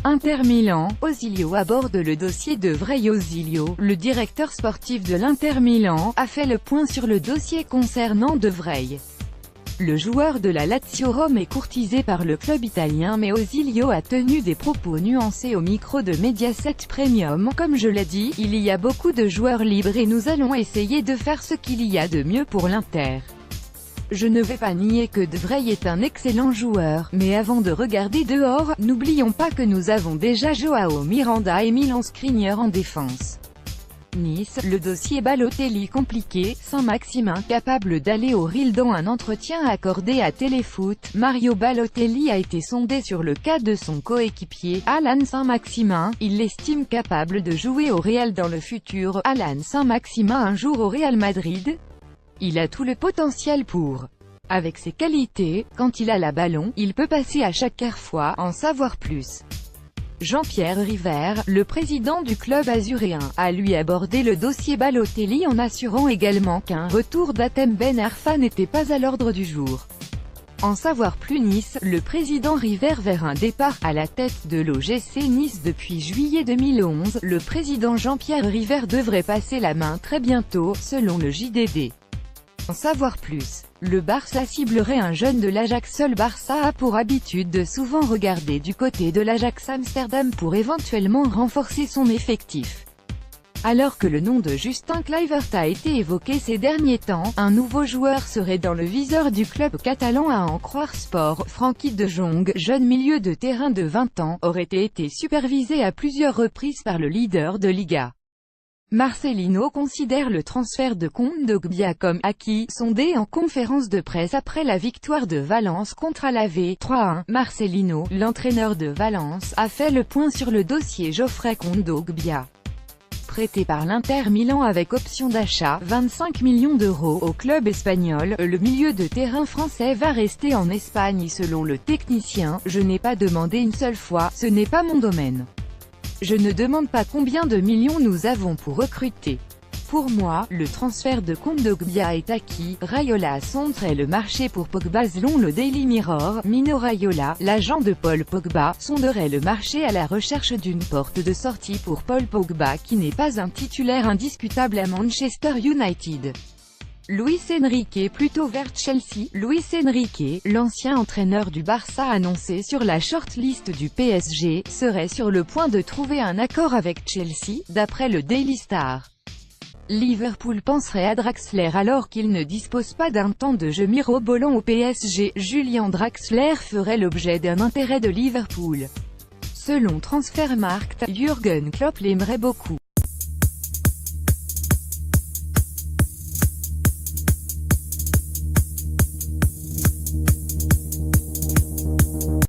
Inter Milan, Osilio aborde le dossier de Vrij. Osilio, le directeur sportif de l'Inter Milan, a fait le point sur le dossier concernant De Vrij. Le joueur de la Lazio Rome est courtisé par le club italien, mais Osilio a tenu des propos nuancés au micro de Mediaset Premium. Comme je l'ai dit, il y a beaucoup de joueurs libres et nous allons essayer de faire ce qu'il y a de mieux pour l'Inter. Je ne vais pas nier que De Vrij est un excellent joueur, mais avant de regarder dehors, n'oublions pas que nous avons déjà Joao Miranda et Milan Skriniar en défense. Nice, le dossier Balotelli compliqué, Saint-Maximin capable d'aller au Real. Dans un entretien accordé à Téléfoot, Mario Balotelli a été sondé sur le cas de son coéquipier, Alan Saint-Maximin. Il l'estime capable de jouer au Real dans le futur. Alan Saint-Maximin un jour au Real Madrid? Il a tout le potentiel pour. Avec ses qualités, quand il a la ballon, il peut passer à chaque fois, en savoir plus. Jean-Pierre River, le président du club azuréen, a lui abordé le dossier Balotelli en assurant également qu'un retour d'Hatem Ben Arfa n'était pas à l'ordre du jour. En savoir plus Nice, le président River vers un départ à la tête de l'OGC Nice depuis juillet 2011, le président Jean-Pierre River devrait passer la main très bientôt, selon le JDD. En savoir plus. Le Barça ciblerait un jeune de l'Ajax. Seul Barça a pour habitude de souvent regarder du côté de l'Ajax Amsterdam pour éventuellement renforcer son effectif. Alors que le nom de Justin Kluivert a été évoqué ces derniers temps, un nouveau joueur serait dans le viseur du club catalan à en croire Sport. Frenkie de Jong, jeune milieu de terrain de 20 ans, aurait été supervisé à plusieurs reprises par le leader de Liga. Marcelino considère le transfert de Kondogbia comme acquis, sondé en conférence de presse après la victoire de Valence contre Alavés 3-1. Marcelino, l'entraîneur de Valence, a fait le point sur le dossier Geoffrey Kondogbia. Prêté par l'Inter Milan avec option d'achat, 25 millions d'euros, au club espagnol, le milieu de terrain français va rester en Espagne selon le technicien. Je n'ai pas demandé une seule fois, ce n'est pas mon domaine. Je ne demande pas combien de millions nous avons pour recruter. Pour moi, le transfert de Kondogbia est acquis. Raiola sonderait le marché pour Pogba selon le Daily Mirror. Mino Raiola, l'agent de Paul Pogba, sonderait le marché à la recherche d'une porte de sortie pour Paul Pogba qui n'est pas un titulaire indiscutable à Manchester United. Luis Enrique plutôt vers Chelsea. Luis Enrique, l'ancien entraîneur du Barça annoncé sur la shortlist du PSG, serait sur le point de trouver un accord avec Chelsea, d'après le Daily Star. Liverpool penserait à Draxler alors qu'il ne dispose pas d'un temps de jeu mirobolant au PSG. Julian Draxler ferait l'objet d'un intérêt de Liverpool. Selon Transfermarkt, Jürgen Klopp l'aimerait beaucoup.